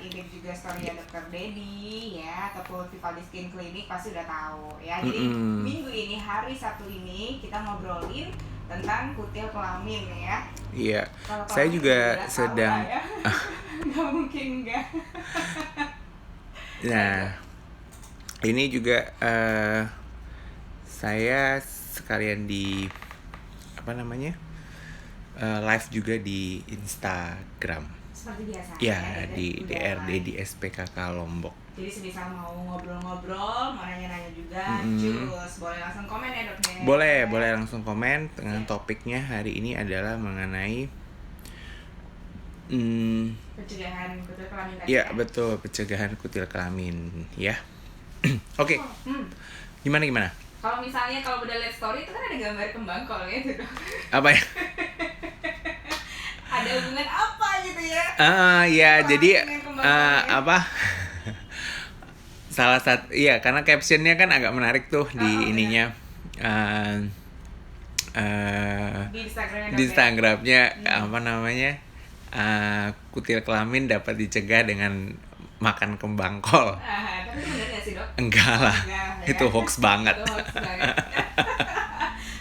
intip juga story Dr. Dedi ya, ataupun Vivaldi Skin Clinic pasti udah tahu ya. Jadi minggu ini, hari Sabtu ini kita ngobrolin tentang kutil kelamin ya. Iya. Saya juga sedang ya. Nggak mungkin enggak. Nah, ini juga saya sekalian di live juga di Instagram. Seperti biasa. Ya, di DRD di SPKK Lombok. Jadi semisal mau ngobrol-ngobrol, mau nanya-nanya juga, cus, boleh langsung komen ya dok ya? Boleh langsung komen. Dengan topiknya hari ini adalah mengenai pencegahan kutil kelamin tadi. Ya, betul, pencegahan kutil kelamin ya. Oke. Gimana? Kalau misalnya udah lihat story itu kan ada gambar kembang kolnya itu dok. Apa ya? Ada hubungan apa gitu ya? Ya, jadi salah satu, iya, karena captionnya kan agak menarik tuh di ininya. Di Instagramnya kutil kelamin dapat dicegah dengan makan kembang kol. Tapi benar nggak sih dok? Enggak lah, itu hoax banget.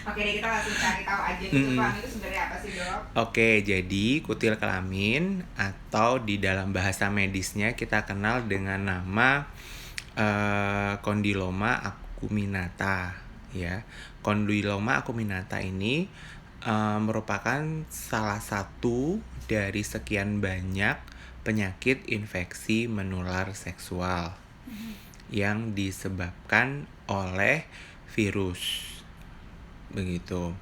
Oke deh, kita langsung cari tahu aja kutil kelamin itu sebenarnya apa sih dok? Oke, jadi kutil kelamin atau di dalam bahasa medisnya kita kenal dengan nama Condyloma acuminata ya. Condyloma acuminata ini merupakan salah satu dari sekian banyak penyakit infeksi menular seksual yang disebabkan oleh virus. Begitu.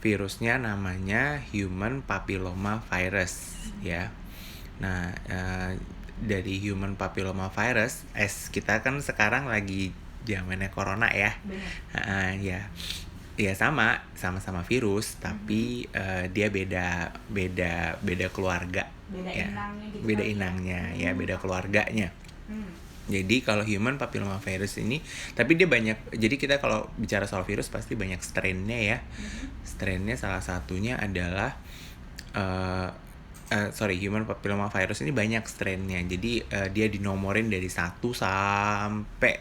Virusnya namanya human papilloma virus ya. Nah, dari human papilloma virus, kita kan sekarang lagi zamannya corona ya. Ya sama-sama virus, tapi dia beda keluarga. Beda inangnya ya, beda keluarganya. Jadi kalau human papilloma virus ini, tapi dia banyak. Jadi kita kalau bicara soal virus pasti banyak strainnya ya. Strainnya salah satunya adalah human papilloma virus ini banyak strainnya. Jadi dia dinomorin dari 1 sampai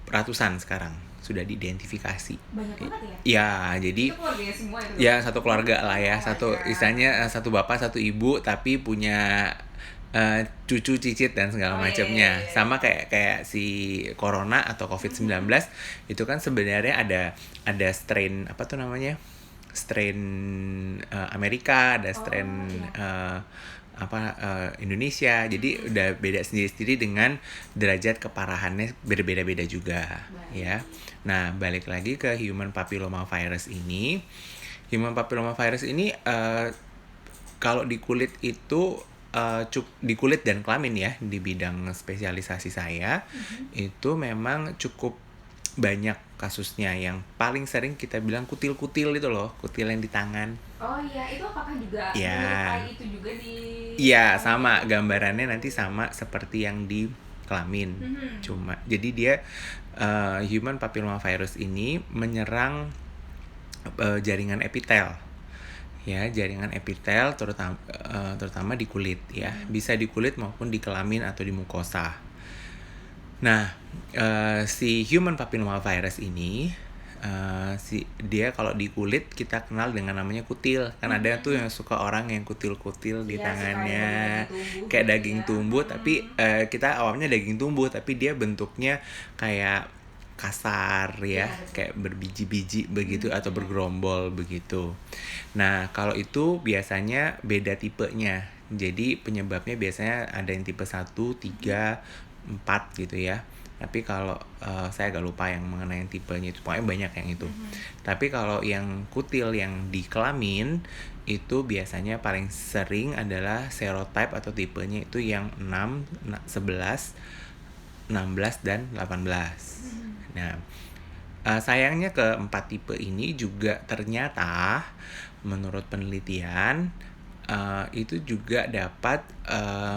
ratusan sekarang sudah diidentifikasi. Banyak banget ya? Ya, jadi semua itu. Ya, satu keluarga lah ya. Istilahnya satu bapak, satu ibu, tapi punya cucu, cicit dan segala macamnya. Iya. Sama kayak si corona atau COVID-19 itu kan sebenarnya ada strain apa tuh namanya? Strain Amerika, ada strain Indonesia. Jadi udah beda sendiri-sendiri dengan derajat keparahannya berbeda-beda juga. Ya. Nah, balik lagi ke human papilloma virus ini. Human papilloma virus ini kalau di kulit itu di kulit dan kelamin ya, di bidang spesialisasi saya itu memang cukup banyak kasusnya. Yang paling sering kita bilang kutil-kutil itu loh, kutil yang di tangan. Oh iya, itu apakah juga menyerupai itu juga di? Iya, sama, gambarannya nanti sama seperti yang di kelamin. Cuma jadi dia human papilloma virus ini menyerang jaringan epitel. Ya, jaringan epitel terutama di kulit ya. Bisa di kulit maupun di kelamin atau di mukosa. Nah, si human papilloma virus ini dia kalau di kulit kita kenal dengan namanya kutil. Kan ada tuh yang suka orang yang kutil-kutil di tangannya kayak daging tumbuh, tapi kita awalnya daging tumbuh tapi dia bentuknya kayak kasar ya, kayak berbiji-biji begitu atau bergerombol begitu. Nah, kalau itu biasanya beda tipenya. Jadi penyebabnya biasanya ada yang tipe 1, 3, 4 gitu ya. Tapi kalau saya agak lupa yang mengenai yang tipenya itu, pokoknya banyak yang itu. Tapi kalau yang kutil yang di kelamin itu biasanya paling sering adalah serotype atau tipenya itu yang 6, 11, 16 dan 18. Nah, sayangnya keempat tipe ini juga ternyata menurut penelitian itu juga dapat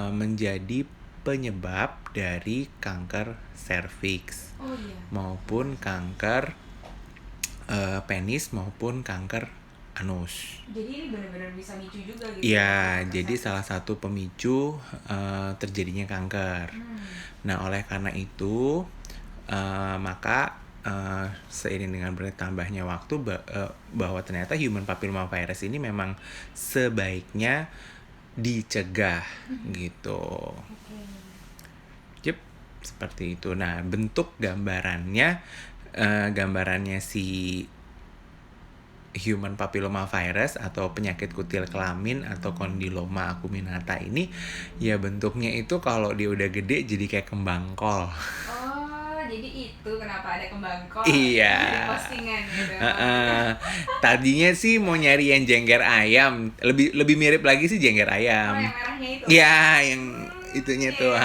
menjadi penyebab dari kanker serviks maupun kanker penis maupun kanker anus. Jadi ini benar-benar bisa micu juga gitu. Iya, jadi salah satu pemicu terjadinya kanker. Nah, oleh karena itu maka seiring dengan bertambahnya waktu bahwa ternyata human papillomavirus ini memang sebaiknya dicegah gitu. Yep, seperti itu. Nah, bentuk gambarannya si human papillomavirus atau penyakit kutil kelamin atau kondiloma acuminata ini ya bentuknya itu kalau dia udah gede jadi kayak kembang kol. Oh, jadi itu kenapa ada kembang kol? Iya. Di postingan gitu. Tadinya sih mau nyari yang jengger ayam, lebih mirip lagi sih jengger ayam. Oh, yang merahnya itu. Iya, yang itunya tuh,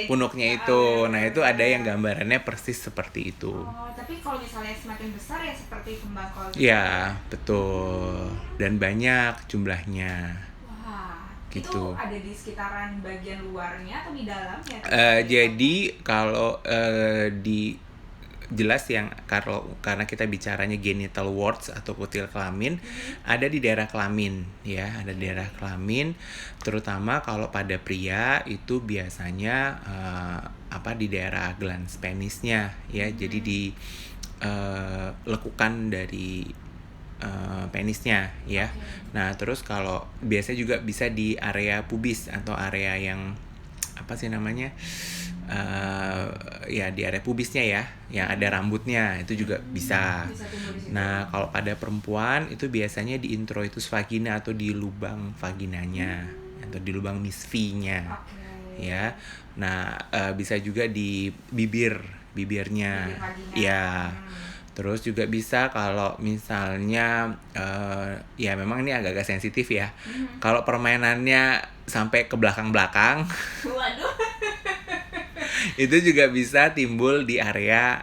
punuknya itu. Nah, itu ada yang bener. gambarannya persis seperti itu. Oh, tapi kalau misalnya semakin besar ya seperti kembang kol gitu. Iya, betul. Dan banyak jumlahnya. Wah, Gitu. itu ada di sekitaran bagian luarnya atau di dalamnya? Jadi kalau di jelas yang karena kita bicaranya genital warts atau kutil kelamin ada di daerah kelamin ya, ada di daerah kelamin, terutama kalau pada pria itu biasanya di daerah glans penisnya ya. Jadi di lekukan dari penisnya ya. Nah, terus kalau biasanya juga bisa di area pubis atau area yang apa sih namanya? Ya di area pubisnya ya, yang ada rambutnya itu juga bisa. Nah, kalau pada perempuan itu biasanya di introitus vagina atau di lubang vaginanya atau di lubang misfinya, ya. Nah, bisa juga di bibirnya, ya. Terus juga bisa kalau misalnya ya memang ini agak-agak sensitif ya. Kalau permainannya sampai ke belakang-belakang. Waduh. Itu juga bisa timbul di area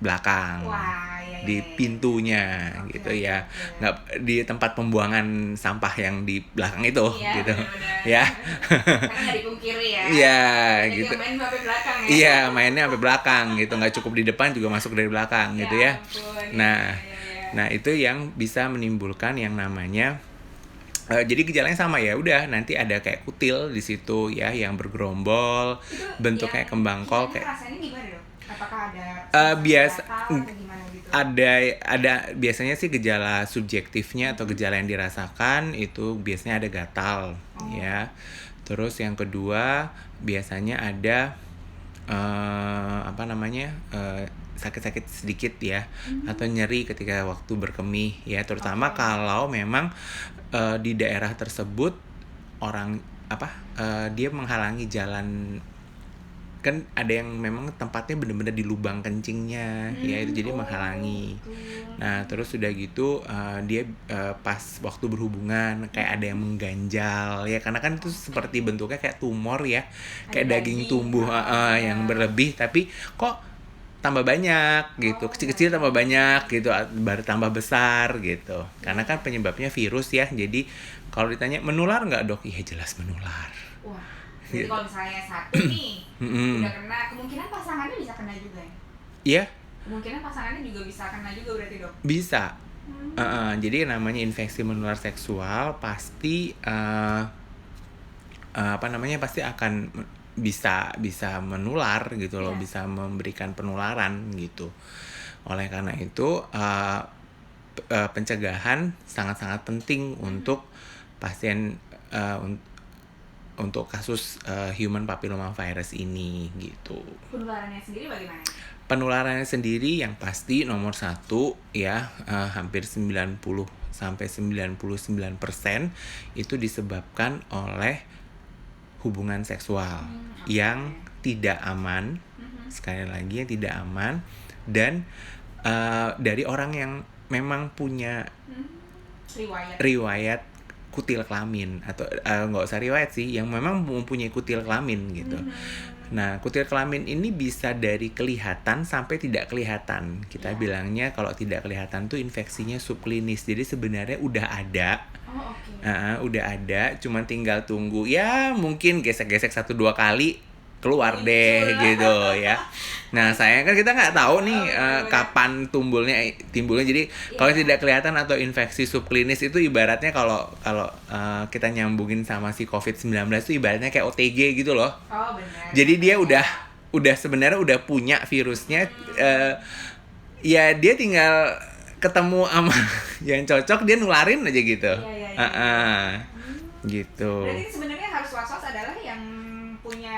belakang. Wah, di pintunya gitu ya. Nggak di tempat pembuangan sampah yang di belakang itu gitu. Bener-bener. Ya. Karena nggak dipungkiri ya. Iya, jadi gitu. Main sampai belakang ya. Iya, mainnya sampai belakang gitu, nggak cukup di depan juga masuk dari belakang gitu ya. Nah, itu yang bisa menimbulkan yang namanya jadi gejalanya sama ya, udah nanti ada kayak kutil di situ ya yang bergerombol, itu bentuknya kembang kol kayak. Rasanya gimana dong? Apakah ada biasa gimana gitu? Ada biasanya sih gejala subjektifnya atau gejala yang dirasakan itu biasanya ada gatal ya. Terus yang kedua biasanya ada sakit-sakit sedikit ya, atau nyeri ketika waktu berkemih ya, terutama kalau memang di daerah tersebut orang dia menghalangi jalan, kan ada yang memang tempatnya benar-benar di lubang kencingnya ya, itu jadi menghalangi. Nah, terus sudah gitu dia pas waktu berhubungan kayak ada yang mengganjal ya, karena kan itu seperti bentuknya kayak tumor ya, kayak daging tumbuh yang berlebih tapi kok tambah banyak gitu, kecil-kecil tambah banyak gitu, baru tambah besar gitu, karena kan penyebabnya virus ya. Jadi kalau ditanya menular nggak dok, iya jelas menular. Wah, jadi kalau misalnya satu nih udah kena, kemungkinan pasangannya bisa kena juga ya? Iya. Kemungkinan pasangannya juga bisa kena juga berarti dok? Bisa. Jadi namanya infeksi menular seksual pasti pasti akan bisa menular gitu loh, bisa memberikan penularan gitu. Oleh karena itu pencegahan sangat-sangat penting untuk pasien untuk kasus human papillomavirus ini gitu. Penularannya sendiri bagaimana? Penularannya sendiri yang pasti nomor 1 ya, hampir 90 sampai 99% itu disebabkan oleh hubungan seksual yang tidak aman, sekali lagi yang tidak aman, dan dari orang yang memang punya riwayat kutil kelamin, atau nggak usah riwayat sih, yang memang mempunyai kutil kelamin gitu. Nah, kutil kelamin ini bisa dari kelihatan sampai tidak kelihatan. Kita bilangnya kalau tidak kelihatan tuh infeksinya subklinis. Jadi sebenarnya udah ada. Udah ada, cuman tinggal tunggu ya, mungkin gesek-gesek 1-2 kali keluar Muncul. deh gitu ya. Nah sayang kan kita nggak tahu nih bener. kapan timbulnya. Jadi kalau tidak kelihatan atau infeksi subklinis itu ibaratnya kalau kalau kita nyambungin sama si COVID-19 itu ibaratnya kayak OTG gitu loh. Oh benar. Jadi dia udah sebenarnya udah punya virusnya, ya dia tinggal ketemu sama yang cocok, dia nularin aja gitu. Iya. Gitu. Berarti sebenarnya harus was-was adalah yang punya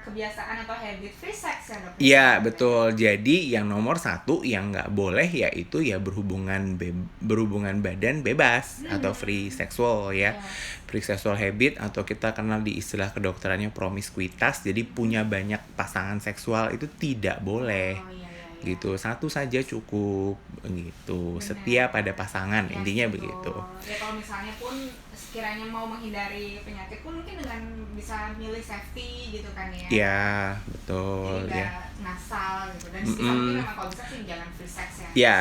kebiasaan atau habit free sex ya dok? Iya betul. Jadi yang nomor satu yang nggak boleh yaitu ya berhubungan badan bebas atau free sexual ya. Free sexual habit atau kita kenal di istilah kedokterannya promiskuitas. Jadi punya banyak pasangan seksual itu tidak boleh. Gitu, satu saja cukup gitu. Setia pada pasangan, intinya begitu. Ya kalau misalnya pun sekiranya mau menghindari penyakit pun mungkin dengan bisa milih safety gitu kan ya. Iya betul. Jadi ya. ngasal gitu. Dan mungkin memang kalau bisa sih jangan free sex ya. Ya,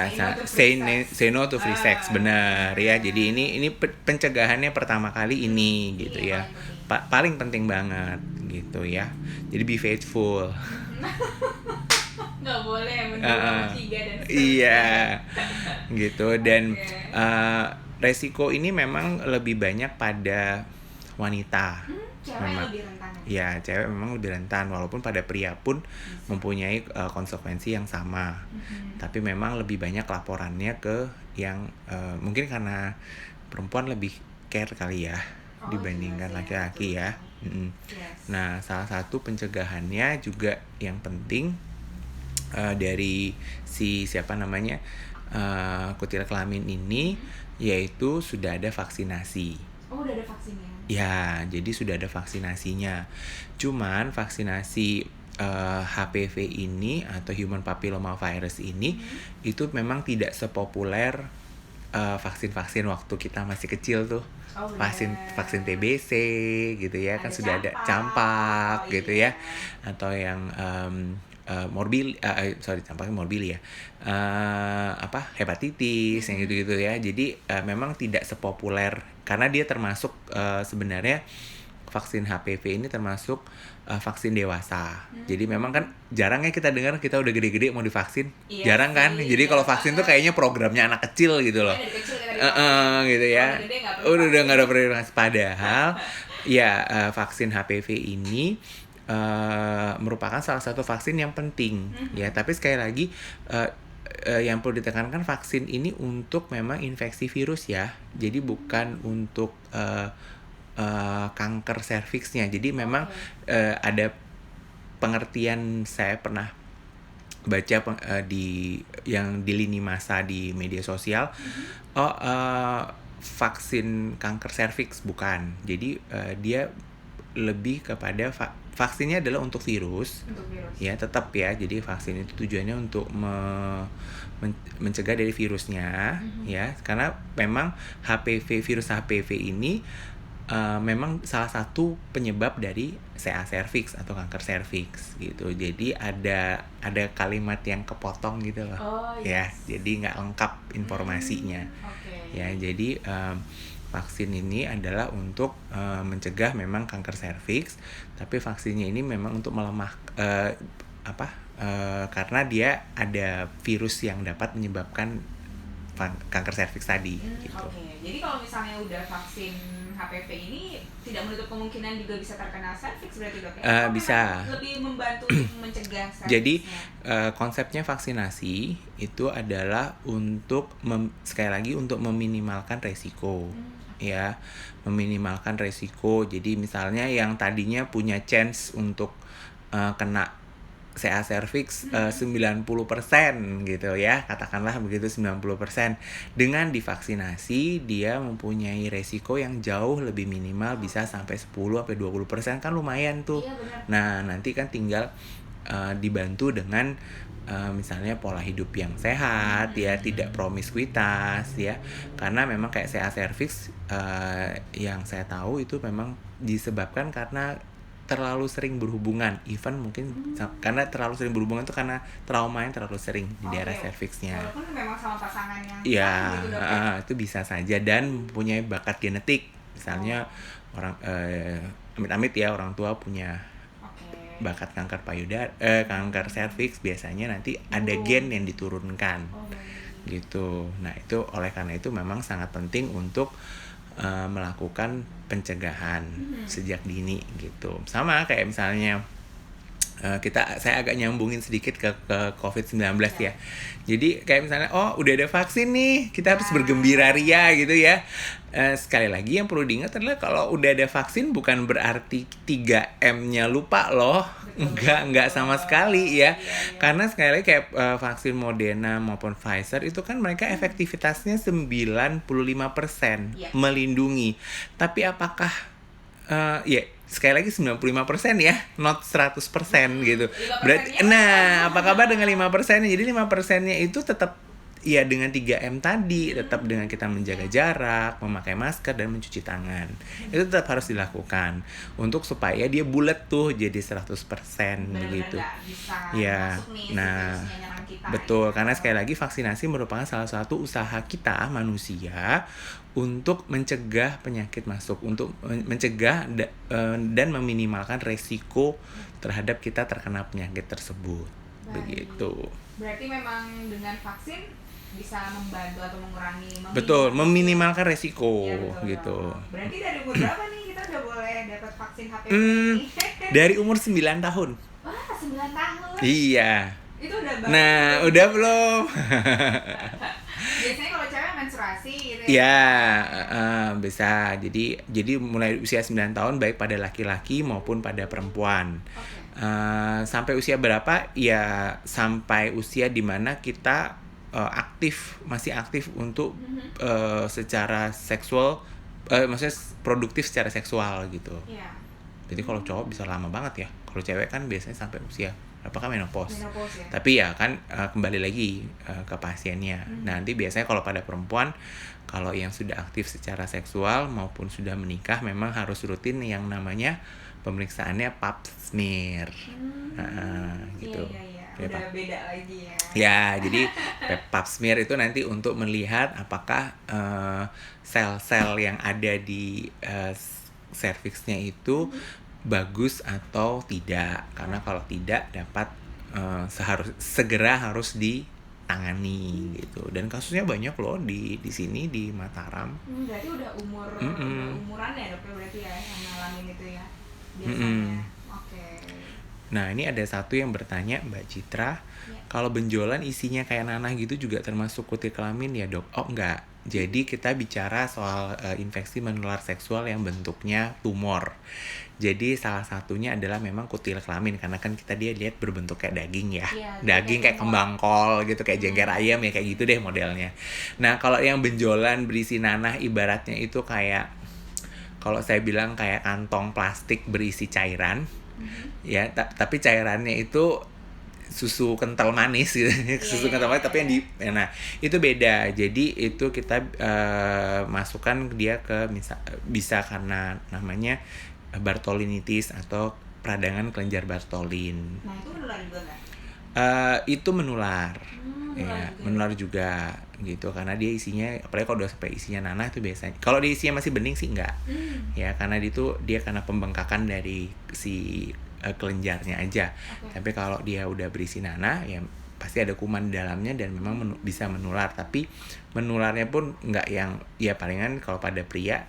say no to free sex, benar ya. Jadi ini pencegahannya pertama kali ini gitu ya. Paling penting banget gitu ya. Jadi be faithful. Nggak boleh menurut 3 dan iya gitu. Dan resiko ini memang lebih banyak pada wanita. Cewek memang lebih rentan ya, cewek memang lebih rentan walaupun pada pria pun mempunyai konsekuensi yang sama. Tapi memang lebih banyak laporannya ke yang mungkin karena perempuan lebih care kali ya dibandingkan laki-laki ya. Nah, salah satu pencegahannya juga yang penting dari kutil kelamin ini yaitu sudah ada vaksinasi. Oh, udah ada vaksinnya? Ya, jadi sudah ada vaksinasinya. Cuman vaksinasi HPV ini atau Human Papilloma Virus ini itu memang tidak sepopuler vaksin-vaksin waktu kita masih kecil tuh. Vaksin TBC gitu ya, kan sudah ada campak gitu ya. Atau yang campaknya morbil ya, hepatitis yang gitu-gitu ya. Jadi memang tidak sepopuler karena dia termasuk sebenarnya vaksin HPV ini termasuk vaksin dewasa. Jadi memang kan jarang ya kita dengar kita udah gede-gede mau divaksin, jarang kan. Jadi kalau vaksin tuh kayaknya programnya anak kecil gitu loh. Gitu ya. Udah nggak ada prioritas. Padahal ya vaksin HPV ini merupakan salah satu vaksin yang penting ya. Tapi sekali lagi yang perlu ditekankan, vaksin ini untuk memang infeksi virus ya. Jadi bukan untuk kanker serviksnya. Jadi memang ada pengertian, saya pernah baca di lini masa di media sosial. Vaksin kanker serviks bukan. Jadi dia lebih kepada vaksinnya adalah untuk virus. Ya tetap ya. Jadi vaksin itu tujuannya untuk mencegah dari virusnya ya. Karena memang virus HPV ini memang salah satu penyebab dari CA cervix atau kanker cervix gitu. Jadi ada kalimat yang kepotong gitu loh. Ya, jadi nggak lengkap informasinya. Ya, jadi vaksin ini adalah untuk mencegah memang kanker serviks, tapi vaksinnya ini memang untuk melemah karena dia ada virus yang dapat menyebabkan kanker serviks tadi. Gitu. Jadi kalau misalnya udah vaksin HPV ini tidak menutup kemungkinan juga bisa terkena serviks berarti dok ya? Bisa. Lebih membantu mencegah serviksnya. Jadi konsepnya vaksinasi itu adalah untuk sekali lagi untuk meminimalkan resiko. Ya, meminimalkan resiko. Jadi misalnya yang tadinya punya chance untuk kena CA cervix 90% gitu ya, katakanlah begitu 90%. Dengan divaksinasi dia mempunyai resiko yang jauh lebih minimal, bisa sampai 10-20%, kan lumayan tuh. Nah, nanti kan tinggal dibantu dengan misalnya pola hidup yang sehat ya, tidak promiskuitas ya. Karena memang kayak CA cervix yang saya tahu itu memang disebabkan karena terlalu sering berhubungan, even mungkin karena terlalu sering berhubungan itu karena trauma yang terlalu sering di daerah cervixnya. Walaupun memang sama pasangan yang itu bisa saja dan mempunyai bakat genetik, misalnya orang amit-amit ya orang tua punya bakat kanker payudara, kanker serviks biasanya nanti ada gen yang diturunkan. Gitu. Nah, itu oleh karena itu memang sangat penting untuk melakukan pencegahan sejak dini gitu. Sama kayak misalnya saya agak nyambungin sedikit ke COVID-19 ya. Jadi kayak misalnya udah ada vaksin nih, kita harus bergembira ria gitu ya. Sekali lagi yang perlu diingat adalah kalau udah ada vaksin bukan berarti 3M-nya lupa loh. Enggak sama sekali ya. Karena sekali lagi kayak vaksin Moderna maupun Pfizer itu kan mereka efektivitasnya 95% melindungi. Tapi apakah sekali lagi 95% ya, not 100% gitu. Berarti, apa kabar dengan 5%? Jadi 5%-nya itu tetap ya dengan 3M tadi, tetap dengan kita menjaga jarak, memakai masker dan mencuci tangan. Itu tetap harus dilakukan untuk supaya dia bulat tuh jadi 100% begitu. Ya. Nah, betul, karena sekali lagi vaksinasi merupakan salah satu usaha kita manusia untuk mencegah penyakit masuk, untuk mencegah dan meminimalkan resiko terhadap kita terkena penyakit tersebut. Begitu. Berarti memang dengan vaksin bisa membantu atau mengurangi, meminimalkan resiko gitu. Berarti dari umur berapa nih kita udah boleh dapat vaksin HPV ini? Dari umur 9 tahun. Wah, 9 tahun. Iya. Itu udah banget. Nah, udah belum? Biasanya kalau cewek menstruasi gitu ya. Bisa. Jadi mulai usia 9 tahun baik pada laki-laki maupun pada perempuan. Sampai usia berapa? Ya sampai usia dimana kita masih aktif untuk secara seksual, maksudnya produktif secara seksual gitu. Jadi kalau cowok bisa lama banget ya. Kalau cewek kan biasanya sampai usia apakah menopause ya? Tapi ya kan kembali lagi ke pasiennya. Nanti biasanya kalau pada perempuan, kalau yang sudah aktif secara seksual maupun sudah menikah memang harus rutin yang namanya pemeriksaannya pap smear. Gitu. Udah beda lagi ya. Ya, jadi pap smear itu nanti untuk melihat apakah sel-sel yang ada di serviksnya itu bagus atau tidak. Karena kalau tidak dapat segera harus ditangani gitu. Dan kasusnya banyak loh di sini di Mataram. Berarti udah umuran ya dok, berarti ya yang ngalamin itu ya biasanya. Nah, ini ada satu yang bertanya, Mbak Citra, kalau benjolan isinya kayak nanah gitu juga termasuk kutil kelamin ya dok? Oh enggak, jadi kita bicara soal infeksi menular seksual yang bentuknya tumor. Jadi salah satunya adalah memang kutil kelamin, karena kan dia lihat berbentuk kayak daging ya, daging kayak kembang kol gitu, kayak jengger ayam ya, kayak gitu deh modelnya. Nah, kalau yang benjolan berisi nanah ibaratnya itu kayak, kalau saya bilang kayak kantong plastik berisi cairan. Ya, tapi cairannya itu susu kental manis gitu. Susu kental manis tapi yang nah, itu beda. Jadi itu kita masukkan dia ke bisa karena namanya Bartholinitis atau peradangan kelenjar Bartholin. Nah, itu menular juga nggak? Itu menular. Menular juga gitu, karena dia isinya, apalagi kalau udah sampai isinya nanah itu biasanya. Kalau dia isinya masih bening sih enggak. Ya, karena dia karena pembengkakan dari si kelenjarnya aja. Tapi kalau dia udah berisi nanah ya pasti ada kuman di dalamnya dan memang bisa menular. Tapi menularnya pun enggak yang ya palingan kalau pada pria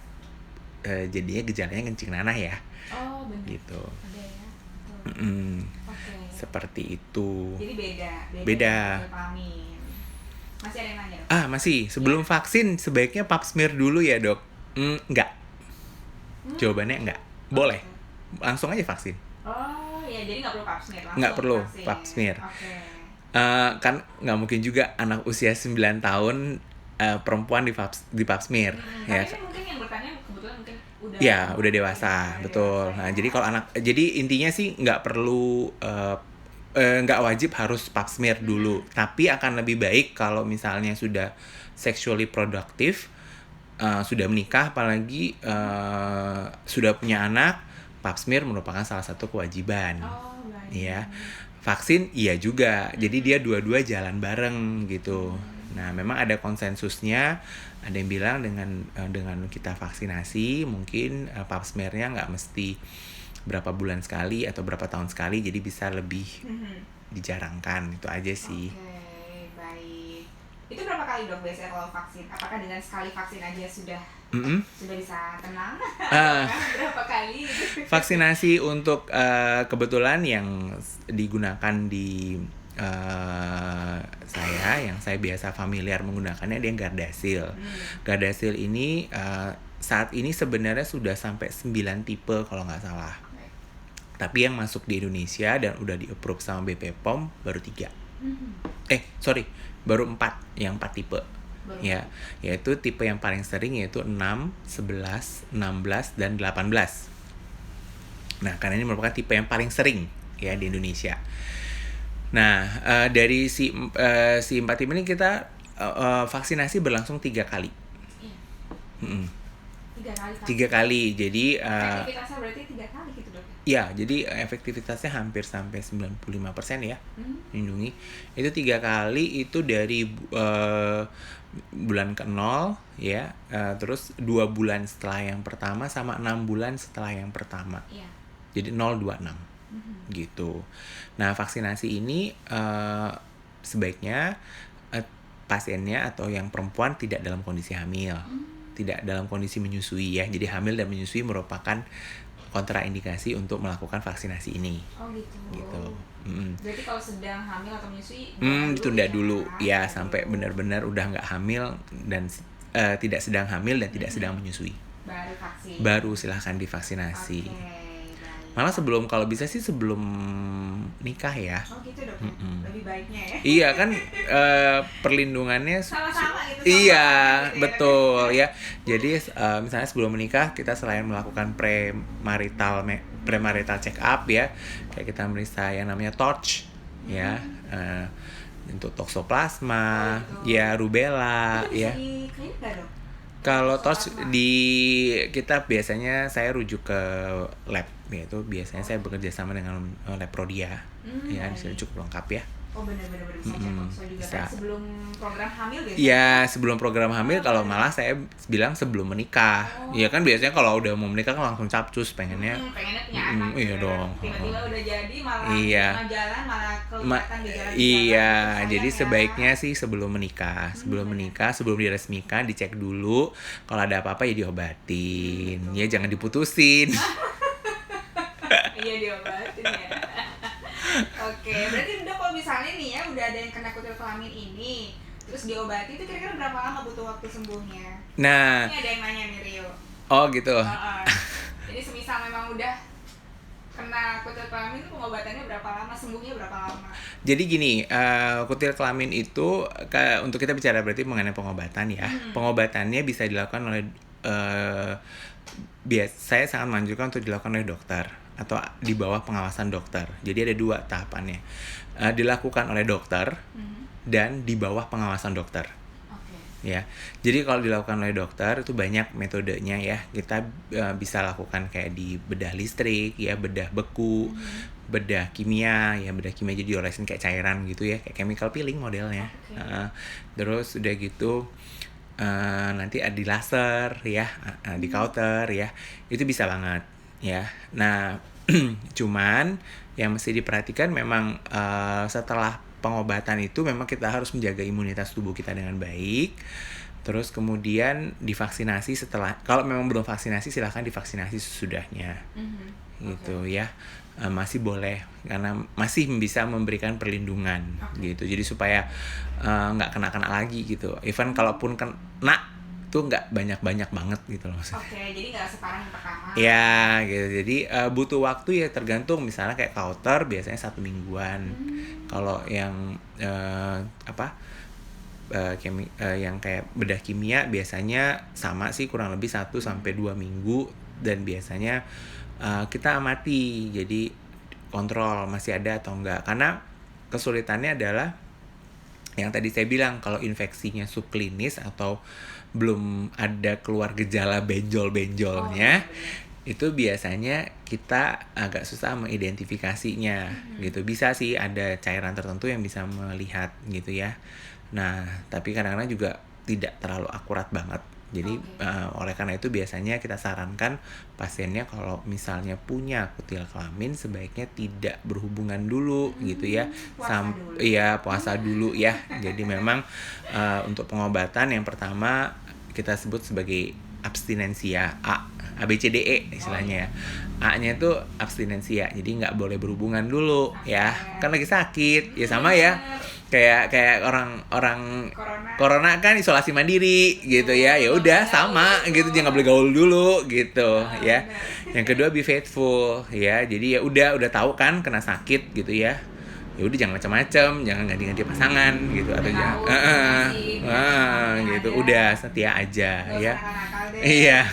jadinya gejalanya kencing nanah ya. Oh, benar. Gitu. Ada ya. Seperti itu. Jadi beda. Masih ada yang nanya? Masih. Sebelum vaksin sebaiknya pap smear dulu ya, Dok? Enggak. Jawabannya enggak. Boleh. Langsung aja vaksin. Oh, ya jadi nggak perlu pap smear. Nggak perlu pap smear. Kan nggak mungkin juga anak usia 9 tahun perempuan di pap smear. Ya. Tapi mungkin yang bertanya kebetulan mungkin udah dewasa, betul. Nah, jadi kalau jadi intinya sih nggak perlu nggak wajib harus pap smear dulu, tapi akan lebih baik kalau misalnya sudah sexually productive, sudah menikah, apalagi sudah punya anak, pap smear merupakan salah satu kewajiban. Ya, vaksin iya juga, jadi dia dua-dua jalan bareng gitu. Nah, memang ada konsensusnya, ada yang bilang dengan kita vaksinasi mungkin pap smear-nya nggak mesti berapa bulan sekali atau berapa tahun sekali, jadi bisa lebih dijarangkan. Itu aja sih. Oke, baik. Itu berapa kali dok biasanya kalau vaksin? Apakah dengan sekali vaksin aja sudah bisa tenang? Berapa kali? Vaksinasi untuk kebetulan yang digunakan di yang saya biasa familiar menggunakannya, dia Gardasil. Gardasil ini saat ini sebenarnya sudah sampai 9 tipe kalau nggak salah. Tapi yang masuk di Indonesia dan udah di-approve sama BP POM baru 3. Baru 4, yang 4 tipe. Ya, yaitu tipe yang paling sering yaitu 6, 11, 16 dan 18. Nah, karena ini merupakan tipe yang paling sering ya di Indonesia. Nah, dari si 4 tipe ini kita vaksinasi berlangsung 3 kali. 3 kali. Jadi efektivitasnya berarti 3 kali gitu dok? Ya, jadi efektivitasnya hampir sampai 95% ya, melindungi. Itu 3 kali, itu dari bulan ke-0 ya, terus 2 bulan setelah yang pertama sama 6 bulan setelah yang pertama. Jadi 026 gitu. Nah, vaksinasi ini sebaiknya pasiennya atau yang perempuan tidak dalam kondisi hamil, tidak dalam kondisi menyusui ya. Jadi hamil dan menyusui merupakan kontraindikasi untuk melakukan vaksinasi ini. Oh gitu. Berarti kalau sedang hamil atau menyusui ditunda dulu ya sampai benar-benar udah nggak hamil dan tidak sedang hamil dan tidak sedang menyusui. Baru vaksin. Baru silahkan divaksinasi. Malah kalau bisa sih sebelum nikah ya. Oh gitu dok. Lebih baiknya ya. Iya kan perlindungannya sama-sama gitu. Iya, betul ya. Jadi misalnya sebelum menikah kita selain melakukan premarital check up ya, kayak kita meriksa yang namanya torch ya. Untuk toksoplasma, ya rubella ya. Di klinik nggak dok? Kalau torch kita biasanya saya rujuk ke lab, yaitu biasanya saya bekerja sama dengan lab Prodia. Ya, di sini cukup lengkap ya. Oh benar-benar bisa cek juga bisa. kan sebelum program hamil biasanya? Iya, sebelum program hamil. Kalau malah saya bilang sebelum menikah. Iya kan biasanya kalau udah mau menikah kan langsung capcus pengennya punya anak. Iya dong. Tiba-tiba udah jadi malah jalan malah kelihatan gejala. Iya, jadi sebaiknya sih sebelum menikah. Sebelum diresmikan dicek dulu. Kalau ada apa-apa ya diobatin. Ya jangan diputusin. Iya diobatin ya. Oke, berarti dok kalau misalnya nih ya udah ada yang kena kutil kelamin ini, terus diobati itu kira-kira berapa lama butuh waktu sembuhnya? Nah, ini ada yang nanya nih Rio. Oh gitu. Jadi semisal memang udah kena kutil kelamin itu pengobatannya berapa lama, sembuhnya berapa lama? Jadi gini, kutil kelamin itu untuk kita bicara berarti mengenai pengobatan ya. Pengobatannya bisa dilakukan oleh saya sangat menganjurkan untuk dilakukan oleh dokter atau di bawah pengawasan dokter. Jadi ada 2 tahapannya. Dilakukan oleh dokter dan di bawah pengawasan dokter. Ya. Jadi kalau dilakukan oleh dokter itu banyak metodenya ya. Kita bisa lakukan kayak di bedah listrik ya, bedah beku, bedah kimia ya, bedah kimia jadi diolesin kayak cairan gitu ya, kayak chemical peeling modelnya. Terus udah gitu nanti ada di laser ya, di counter ya. Itu bisa banget ya. Nah, cuman yang mesti diperhatikan memang setelah pengobatan itu memang kita harus menjaga imunitas tubuh kita dengan baik. Terus kemudian divaksinasi kalau memang belum vaksinasi silahkan divaksinasi sesudahnya. Gitu ya. Masih boleh karena masih bisa memberikan perlindungan gitu. Jadi supaya nggak kena lagi gitu. Even kalaupun kena itu nggak banyak banget gitu loh maksudnya. Jadi nggak separah yang pertama. Ya gitu. Jadi butuh waktu ya tergantung. Misalnya kayak counter biasanya 1 mingguan. Kalau yang yang kayak bedah kimia biasanya sama sih kurang lebih 1-2 minggu, dan biasanya kita amati, jadi kontrol masih ada atau enggak. Karena kesulitannya adalah yang tadi saya bilang, kalau infeksinya subklinis atau belum ada keluar gejala benjol-benjolnya, itu biasanya kita agak susah mengidentifikasinya gitu. Bisa sih ada cairan tertentu yang bisa melihat gitu ya. Nah, tapi kadang-kadang juga tidak terlalu akurat banget Jadi oleh karena itu biasanya kita sarankan pasiennya kalau misalnya punya kutil kelamin sebaiknya tidak berhubungan dulu gitu ya. Puasa dulu ya. Jadi memang untuk pengobatan yang pertama kita sebut sebagai abstinensia A B C D E istilahnya ya. A-nya itu abstinensia, jadi nggak boleh berhubungan dulu ya, kan lagi sakit ya, sama ya kayak orang corona kan isolasi mandiri gitu ya, ya udah sama gitu, jangan boleh gaul dulu gitu ya. Yang kedua be faithful ya, jadi ya udah tahu kan kena sakit gitu ya, ya udah jangan macam-macam, jangan ganti-ganti pasangan gitu, atau jangan gitu, udah setia aja ya. Iya.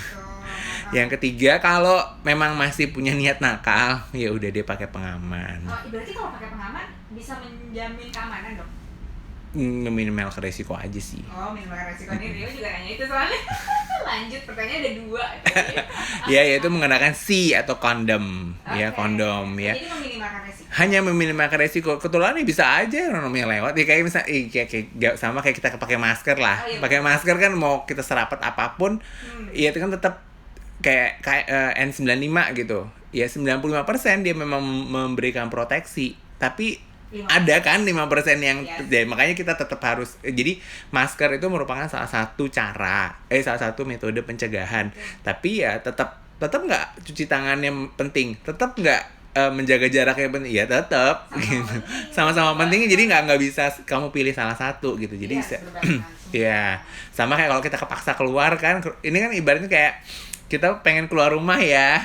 Yang ketiga, kalau memang masih punya niat nakal, ya udah dia pakai pengaman. Oh, berarti kalau pakai pengaman bisa menjamin keamanan dong? Minimal ke resiko aja sih. Oh, minimal resiko, ini Rio juga nanya itu soalnya. Lanjut, pertanyaan ada 2. Ya, yaitu menggunakan C atau kondom, ya kondom ya. Jadi meminimalkan resiko. Hanya meminimalkan resiko. Kebetulan bisa aja namanya lewat. Ya kayak misalnya kayak sama kayak kita pakai masker lah. Pakai masker kan mau kita serapat apapun, ya itu kan tetap kayak N95 gitu. Ya 95% dia memang memberikan proteksi, tapi ada kan 5% yang makanya kita tetap harus, jadi masker itu merupakan salah satu metode pencegahan. Tapi ya tetap nggak cuci tangan yang penting, tetap nggak menjaga jarak yang penting, ya tetap gitu. Sama-sama penting, jadi nggak bisa kamu pilih salah satu gitu. Jadi ya sama kayak kalau kita kepaksa keluar kan, ini kan ibaratnya kayak kita pengen keluar rumah ya,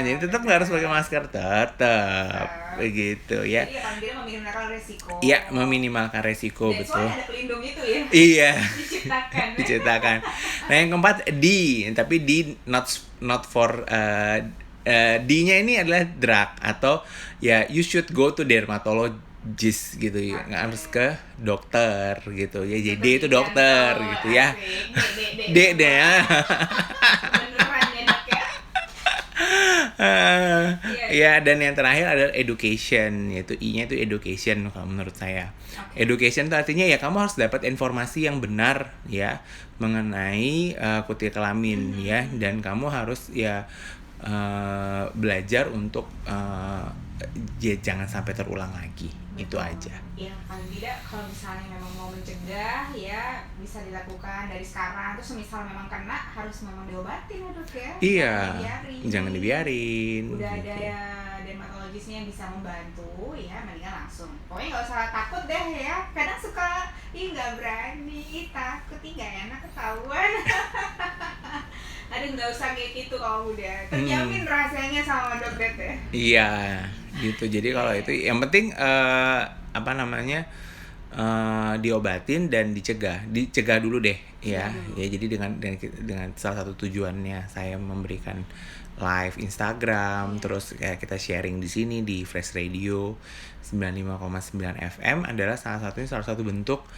jadi tetap nggak harus pakai masker, tetap begitu ya. Jadi paling tidak meminimalkan resiko. Iya, meminimalkan resiko, betul. Ada pelindung itu ya. Iya. Diciptakan. Nah yang keempat D, tapi D not for D-nya ini adalah drug, atau ya you should go to dermatologist gitu ya, nggak harus ke dokter gitu ya. Jadi D itu dokter gitu ya. D ya. Ya, dan yang terakhir adalah education, yaitu I-nya itu education kalau menurut saya. Education itu artinya ya kamu harus dapat informasi yang benar ya mengenai kutil kelamin ya, dan kamu harus ya belajar untuk jangan sampai terulang lagi. Itu aja. Ya, paling tidak kalau misalnya memang mau mencegah ya bisa dilakukan dari sekarang. Terus misal memang kena harus memang diobatin ya dok ya. Iya. Jangan dibiarin. Udah gitu. Ada ya dermatologisnya yang bisa membantu ya, mendingan langsung. Pokoknya nggak usah takut deh ya. Kadang suka nggak berani, takut nggak enak ketahuan. Aduh, nggak usah kayak gitu kalau udah terjamin rahasianya sama Dok Det ya. Iya, gitu. Jadi kalau itu yang penting diobatin dan dicegah dulu deh ya. Ya jadi dengan salah satu tujuannya saya memberikan live Instagram, terus kayak kita sharing di sini di Fresh Radio 95,9 FM adalah salah satu bentuk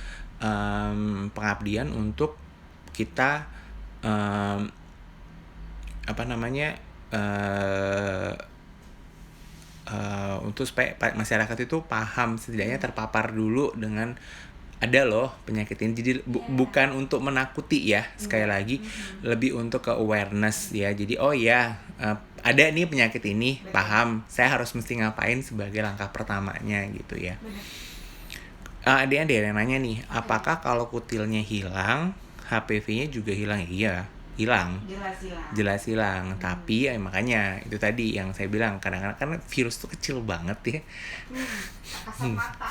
pengabdian untuk kita untuk supaya masyarakat itu paham, setidaknya terpapar dulu dengan ada loh penyakit ini. Jadi bukan untuk menakuti ya, sekali lagi lebih untuk ke awareness ya. Jadi ada nih penyakit ini, paham saya harus mesti ngapain sebagai langkah pertamanya gitu ya. Ada yang nanya nih, apakah kalau kutilnya hilang HPV-nya juga hilang? Iya, jelas hilang. Tapi ya makanya itu tadi yang saya bilang, kadang-kadang kan virus tuh kecil banget ya,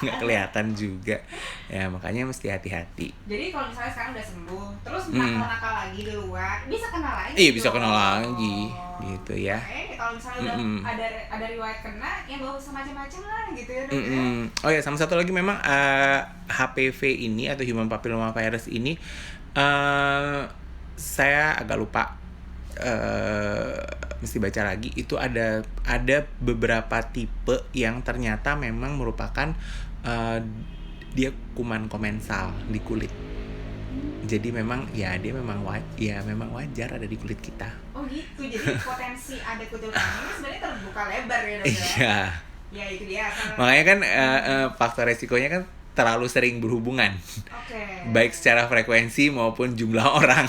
nggak kelihatan juga ya, makanya mesti hati-hati. Jadi kalau misalnya sekarang udah sembuh terus nakal lagi di luar, bisa kena lagi? Iya, bisa kena lagi gitu ya. Kalau misalnya udah ada riwayat kena, ya nggak usah macam-macam lah gitu ya. Oh ya, sama satu lagi memang HPV ini atau human papilloma virus ini saya agak lupa, mesti baca lagi. Itu ada beberapa tipe yang ternyata memang merupakan dia kuman komensal di kulit. Jadi memang dia memang wajar ada di kulit kita. Oh gitu, jadi potensi ada kutil kelamin ini sebenarnya terbuka lebar ya dok ya. Iya. Ya itu dia. Makanya kan faktor resikonya kan terlalu sering berhubungan. Oke. Baik secara frekuensi maupun jumlah orang.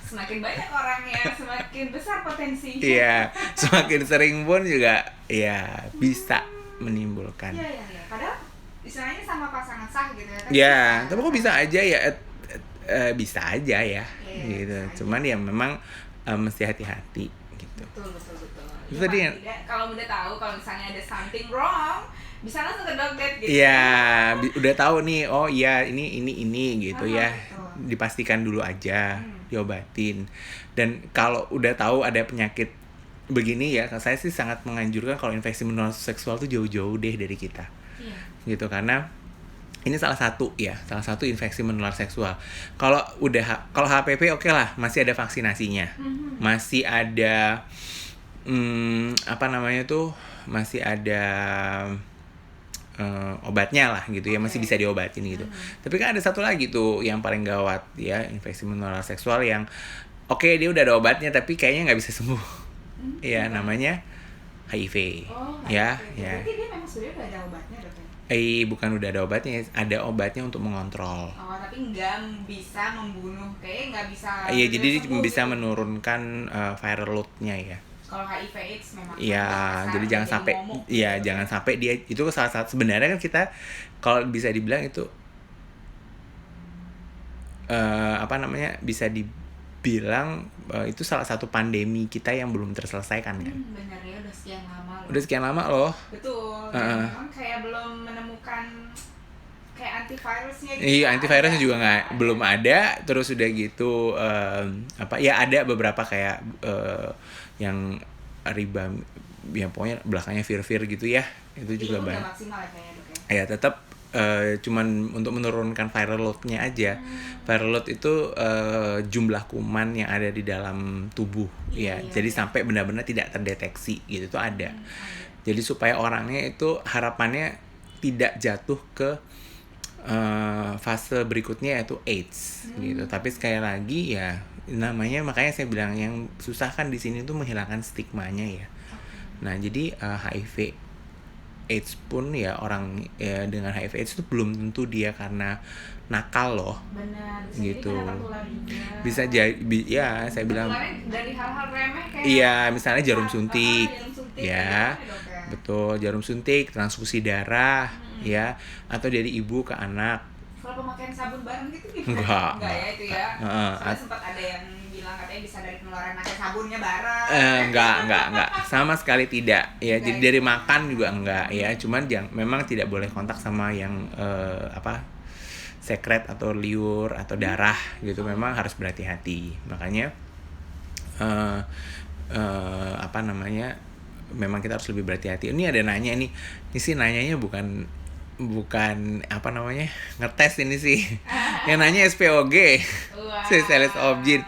Semakin banyak orangnya, semakin besar potensinya. Iya, semakin sering pun juga ya bisa menimbulkan. Iya. Padahal istilahnya sama pasangan sah gitu ya. Ya, tapi kok bisa aja ya? Bisa aja ya, Iya, gitu. bisa aja. Cuman ya memang mesti hati-hati gitu. Betul. Itu Ya, tadi paling tidak, kalau udah tahu kalau misalnya ada something wrong, bisa langsung ke dokter gitu. Iya, udah tahu nih. Oh iya, ini gitu ya. Betul. Dipastikan dulu aja, diobatin. Dan kalau udah tahu ada penyakit begini ya, saya sih sangat menganjurkan kalau infeksi menular seksual tuh jauh-jauh deh dari kita. Iya. Gitu, karena ini salah satu infeksi menular seksual. Kalau HPV oke lah, masih ada vaksinasinya. Masih ada masih ada obatnya lah gitu ya, masih bisa diobatin gitu. Tapi kan ada satu lagi tuh yang paling gawat ya, infeksi menular seksual yang oke, dia udah ada obatnya tapi kayaknya nggak bisa sembuh. Ya, namanya HIV. Ya. Berarti dia memang sebenarnya udah ada obatnya, Dok ya? Bukan udah ada obatnya, ada obatnya untuk mengontrol. Tapi nggak bisa membunuh, kayaknya nggak bisa. Iya, jadi dia sembuh bisa gitu. menurunkan viral load-nya ya. Kalau HIV AIDS memang. Iya, besar, jadi jangan sampai momok iya, gitu. jangan sampai dia itu salah satu, sebenarnya kan kita kalau bisa dibilang itu bisa dibilang itu salah satu pandemi kita yang belum terselesaikan kan. Bener ya, udah sekian lama loh. Udah sekian lama loh. Betul. Dan memang kayak belum menemukan kayak antivirusnya gitu. Iya, antivirusnya juga belum ada. Terus udah gitu ya ada beberapa kayak yang yang pokoknya belakangnya vir gitu ya. Itu juga udah banyak. maksimal ya kayaknya, Dok ya. Ya tetap cuman untuk menurunkan viral load-nya aja. Viral load itu jumlah kuman yang ada di dalam tubuh ya. Jadi sampai benar-benar tidak terdeteksi gitu tuh ada. Jadi supaya orangnya itu harapannya tidak jatuh ke fase berikutnya yaitu AIDS gitu. Tapi sekali lagi ya namanya, makanya saya bilang yang susah kan di sini tuh menghilangkan stigmanya ya. Nah, jadi HIV AIDS pun ya, orang dengan HIV AIDS itu belum tentu dia karena nakal loh. Benar, bisa Gitu. jadi karena tertular juga. Bisa jadi ya, saya bilang Tertularnya dari hal-hal remeh kayak iya, misalnya jarum suntik. jarum suntik Ya, gitu kan, Dok ya. betul, jarum suntik, transfusi darah ya, atau dari ibu ke anak. Kalau pemakaian sabun bareng gitu Enggak. Enggak ya itu ya. Heeh. Soalnya sempat ada yang bilang katanya bisa dari pengeluaran pakai sabunnya bareng. Enggak, sama sekali tidak ya. Enggak Jadi ya? dari makan juga enggak ya, cuman memang tidak boleh kontak sama yang sekret atau liur atau darah gitu, memang harus berhati-hati. Makanya memang kita harus lebih berhati-hati. Ini ada nanya nih sih, nanyanya bukan ngetes ini sih. Yang nanya SPOG. Wah. Sexuality Objin.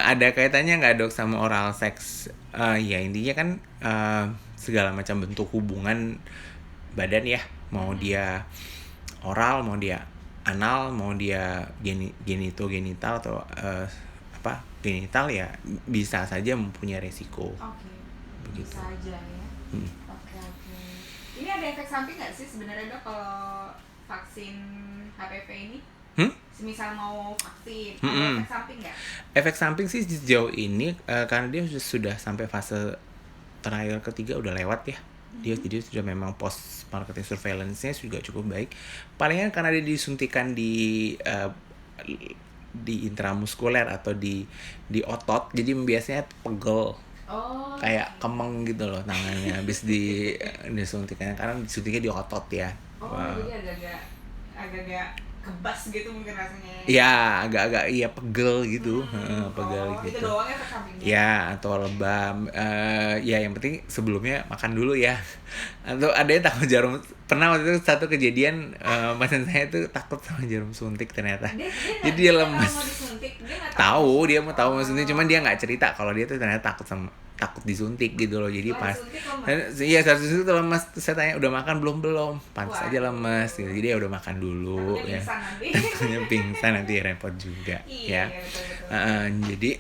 Ada kaitannya nggak, Dok, sama oral sex? Ya intinya kan segala macam bentuk hubungan badan ya, mau dia oral, mau dia anal, mau dia genital atau genital ya, bisa saja mempunyai resiko. Oke. Begitu. Bisa aja ya. Oke. Ini ada efek samping nggak sih sebenarnya, Dok, kalau vaksin HPV ini? Semisal mau vaksin, ada efek samping nggak? Efek samping sih sejauh ini karena dia sudah sampai fase trial ketiga, udah lewat ya. Jadi sudah memang post marketing surveillance-nya juga cukup baik. Palingan karena dia disuntikan di intramuskuler atau di otot, jadi biasanya pegel. Kayak kemeng gitu loh tangannya habis disuntiknya, karena disuntiknya di otot ya. Jadi agak-agak kebas gitu mungkin rasanya. Ya, agak-agak pegel gitu. Pegel gitu. Itu doang efek sampingnya. Ya, atau lebam. Ya yang penting sebelumnya makan dulu ya. Atau ada yang takut jarum. Pernah waktu itu satu kejadian, pasien saya tuh takut sama jarum suntik ternyata. Jadi dia lemes. Tahu, dia mau tahu mau suntik, cuman dia nggak cerita kalau dia tuh ternyata takut disuntik gitu loh. Jadi pas iya, saat itu lemes. Saya tanya, udah makan belum? Pantas aja lemes gitu. Jadi ya udah makan dulu ya. Takutnya pingsan nanti repot juga ya. Jadi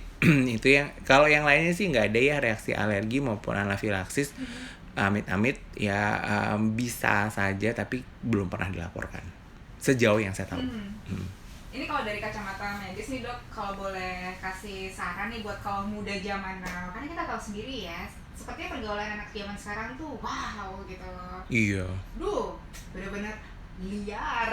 itu yang, kalau yang lainnya sih nggak ada ya, reaksi alergi maupun anafilaksis. Amit-amit ya bisa saja, tapi belum pernah dilaporkan. sejauh yang saya tahu. Ini kalau dari kacamata medis nih dok, kalau boleh kasih saran nih buat kaum muda zaman now, karena kita tahu sendiri ya, sepertinya pergaulan anak zaman sekarang tuh wow gitu. Iya. Duh, bener-bener liar.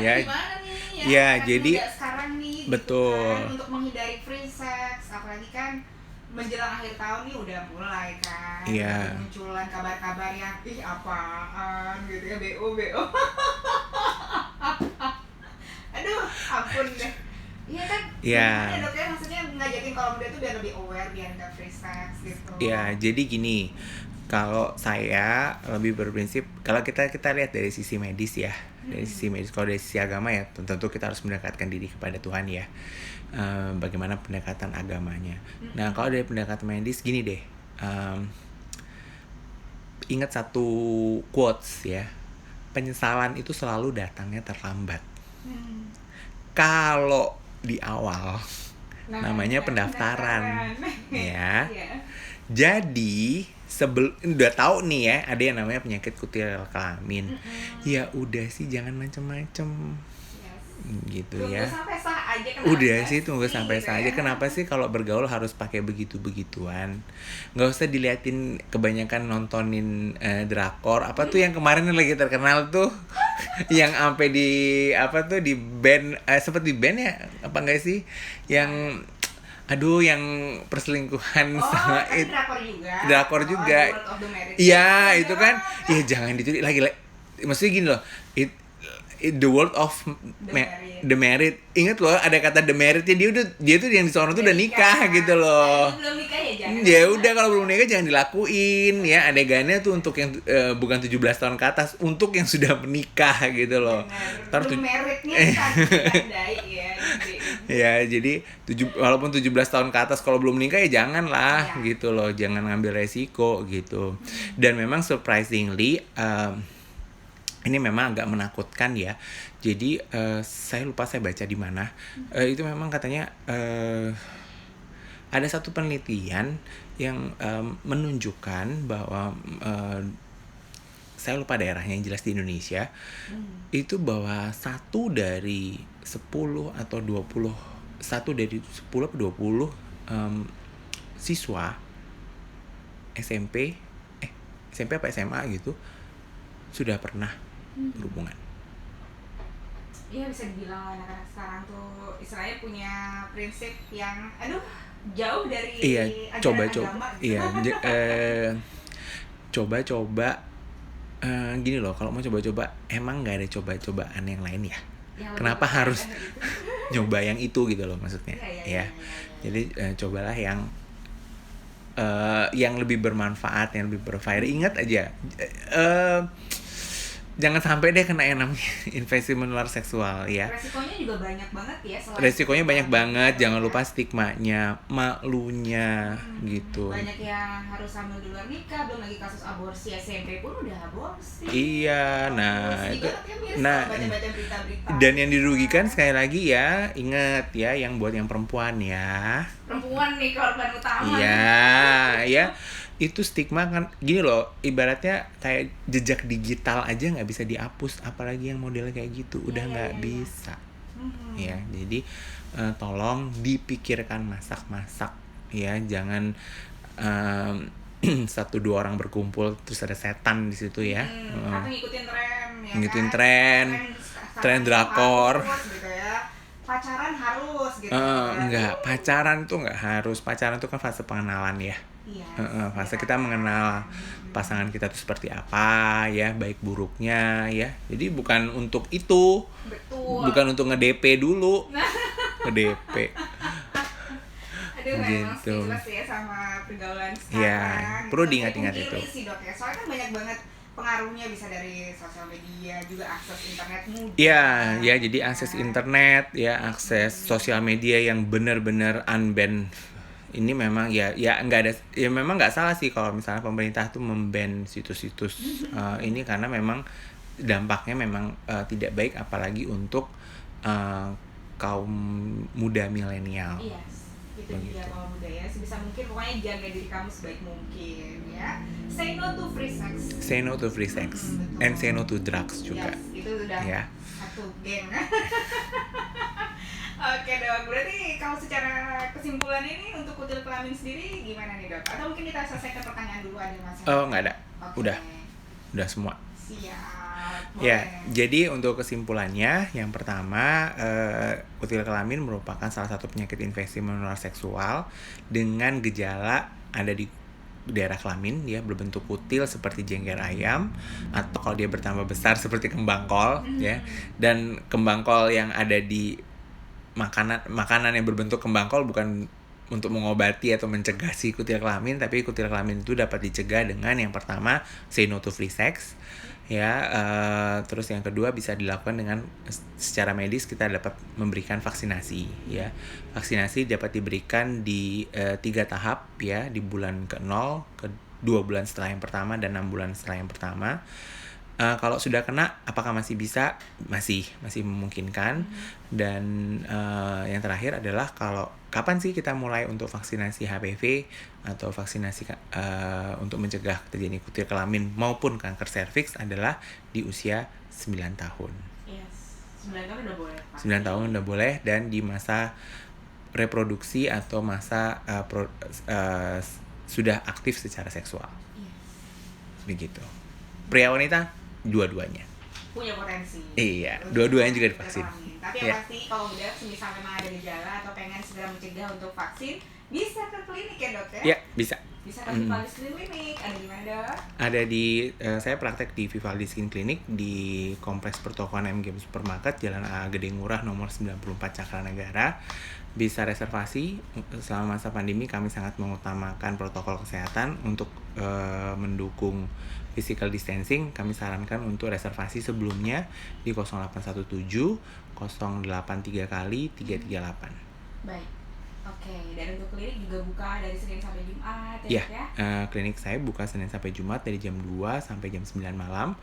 Ya. Gimana nih ya? Ya, anak jadi muda sekarang nih, betul. Gitu kan, untuk menghindari free sex, apalagi kan menjelang akhir tahun nih udah mulai kan. Iya. Munculan kabar-kabar yang ih apaan gitu ya, BO. Aduh, ampun deh. Iya kan? Iya. Gimana dok ya, maksudnya ngajakin kaum muda tuh biar lebih aware, biar nggak free sex gitu. Ya, jadi gini, kalau saya lebih berprinsip, kalau kita lihat dari sisi medis ya, dari sisi medis, kalau dari sisi agama ya, tentu kita harus mendekatkan diri kepada Tuhan ya. Bagaimana pendekatan agamanya. Nah, kalau dari pendekatan medis, gini deh, ingat satu quotes ya, penyesalan itu selalu datangnya terlambat. Kalau di awal namanya pendaftaran. Ya. Jadi udah tahu nih ya, ada yang namanya penyakit kutil kelamin. Ya udah sih, jangan macem-macem. Gitu tunggu ya. Sampai sah aja, Udah sih, tunggu sampai sah aja. Kenapa sih kalau bergaul harus pakai begitu-begituan? Nggak usah diliatin kebanyakan nontonin drakor. Apa tuh yang kemarin lagi terkenal tuh? Yang sampai di apa tuh di band, seperti band ya apa enggak sih? Yang yang perselingkuhan sama itu drakor juga. Iya, itu kan. Ya jangan ditulis lagi. Maksudnya gini loh. The World of The Married. Ingat loh, ada kata The Married-nya, dia tuh yang di sono tuh udah nikah gitu loh. Belum nikah ya jangan. Ya udah, kalau belum nikah jangan dilakuin ya. Adegannya tuh untuk yang bukan 17 tahun ke atas, untuk yang sudah menikah gitu loh. Belum meritnya kan ya. Ya, jadi walaupun 17 tahun ke atas, kalau belum nikah ya jangan lah gitu loh. Jangan ngambil resiko gitu. Dan memang surprisingly ini memang agak menakutkan ya. Jadi saya lupa saya baca di mana. Itu memang katanya ada satu penelitian yang menunjukkan bahwa saya lupa daerahnya, yang jelas di Indonesia. Itu bahwa 1 dari 10 atau 20, 1 dari 10 atau 20 siswa SMP apa SMA gitu sudah pernah berhubungan. Iya, bisa dibilang anak-anak sekarang tuh istilahnya punya prinsip yang jauh dari ajaran agama gitu. Coba-coba gini loh, kalau mau coba-coba emang nggak ada coba-cobaan yang lain ya? Kenapa harus nyoba yang itu gitu loh maksudnya? Ya. Jadi cobalah yang lebih bermanfaat, yang lebih berfaedah. Ingat aja, jangan sampai deh kena yang namanya infeksi menular seksual ya. Resikonya juga banyak banget ya. Resikonya banyak banget, jangan lupa stigmanya, malunya gitu. Banyak yang harus hamil di luar nikah, belum lagi kasus aborsi SMP pun udah aborsi. Iya, nah itu. Baca-baca berita-berita. Dan yang dirugikan sekali lagi ya, ingat ya, yang buat yang perempuan ya. Perempuan nih korban utama. Iya, ya. Itu stigma kan gini loh, ibaratnya kayak jejak digital aja nggak bisa dihapus, apalagi yang modelnya kayak gitu udah nggak bisa. Ya, jadi tolong dipikirkan masak ya, jangan 1-2 orang berkumpul terus ada setan di situ ya. Atau ngikutin tren ya. Ngikutin tren drakor. Gitu ya. Pacaran harus gitu. Enggak, pacaran tuh nggak harus. Pacaran tuh kan fase pengenalan ya. Iya, fase kita mengenal pasangan kita tuh seperti apa ya, baik buruknya ya. Jadi bukan untuk itu. Betul. Bukan untuk nge-DP dulu. Nge-DP. Aduh, memang gitu. jelas ya sama pergaulan sekarang. Ya, perlu diingat-ingat itu. Sih, Dok, ya. Soalnya kan banyak banget pengaruhnya, bisa dari sosial media, juga akses internet mudah. Ya, jadi akses internet ya, akses sosial media yang benar-benar unban. Ini memang ya nggak ada, ya memang nggak salah sih kalau misalnya pemerintah tuh memban situs-situs ini, karena memang dampaknya memang tidak baik, apalagi untuk kaum muda milenial. Yes, itu dia kaum muda ya. Sebisa mungkin pokoknya jaga diri kamu sebaik mungkin ya. Say no to free sex. Say no to free sex. And say no to drugs juga. Yes, itu udah ya. tuh geng. Oke dok, berarti kalau secara kesimpulan ini untuk kutil kelamin sendiri gimana nih dok? Atau mungkin kita selesaikan pertanyaan dulu ada mas? Oh, nggak ada. Oke. Udah semua. Siap. Ya, Boleh. jadi untuk kesimpulannya, yang pertama, kutil kelamin merupakan salah satu penyakit infeksi menular seksual dengan gejala ada di daerah kelamin, dia berbentuk kutil seperti jengger ayam, atau kalau dia bertambah besar seperti kembang kol, ya. Dan kembang kol yang ada di makanan yang berbentuk kembang kol bukan untuk mengobati atau mencegah si kutil kelamin, tapi kutil kelamin itu dapat dicegah dengan yang pertama say no to free sex, ya. Terus yang kedua bisa dilakukan dengan secara medis, kita dapat memberikan vaksinasi, ya. Vaksinasi dapat diberikan di 3 tahap, ya, di bulan ke-0, ke 2 bulan setelah yang pertama, dan 6 bulan setelah yang pertama. Kalau sudah kena, apakah masih bisa? Masih memungkinkan. Dan yang terakhir adalah kalau kapan sih kita mulai untuk vaksinasi HPV atau vaksinasi untuk mencegah terjadi kutil kelamin maupun kanker serviks adalah di usia 9 tahun. Yes. 9 tahun udah boleh. 9 tahun udah boleh, dan di masa reproduksi atau masa sudah aktif secara seksual. Yes. Begitu. Pria wanita dua-duanya. Punya potensi. Iya, dua-duanya juga divaksin. Tapi yang pasti kalau udah semisal memang ada gejala atau pengen segera mencegah untuk vaksin, bisa ke klinik ya dok ya? Iya, bisa. Bisa ke Vivaldi Skin Clinic. Ada di mana dok? Ada di, saya praktek di Vivaldi Skin Clinic di Kompleks Pertokoan MGM Supermarket, Jalan A Gede Ngurah nomor 94 Cakranagara. Bisa reservasi. Selama masa pandemi kami sangat mengutamakan protokol kesehatan untuk mendukung physical distancing. Kami sarankan untuk reservasi sebelumnya di 0817 083 kali 338. Baik. Oke, dan untuk klinik juga buka dari Senin sampai Jumat Ya, ya? klinik saya buka Senin sampai Jumat dari jam 2 sampai jam 9 malam.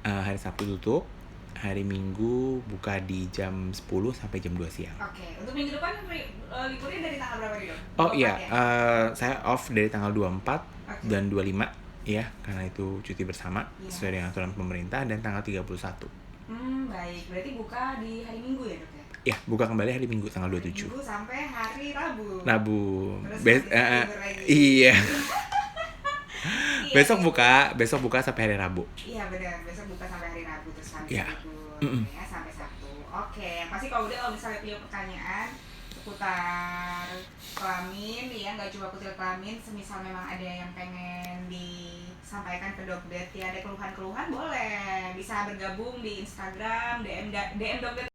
Hari Sabtu tutup. Hari Minggu buka di jam 10 sampai jam 2 siang. Oke, untuk minggu depan liburnya dari tanggal berapa nih dok? Oh iya, Ya? saya off dari tanggal 24 Oke. dan 25 ya, karena itu cuti bersama Yes. sesuai dengan aturan pemerintah, dan tanggal 31. Baik, berarti buka di hari Minggu ya dok ya? Ya, buka kembali hari Minggu tanggal Hari 27. Minggu sampai hari Rabu. Rabu. Terus libur lagi. Iya. Iya, Besok iya. buka sampai hari Rabu. Iya benar, besok buka sampai hari Rabu terus Kamis Iya. libur ya sampai Sabtu. Oke, yang pasti kalau misalnya punya pertanyaan seputar kelamin ya, nggak cuma kutil kelamin, semisal memang ada yang pengen disampaikan ke Dokdet ya, ada keluhan-keluhan boleh bisa bergabung di Instagram DM Dokdet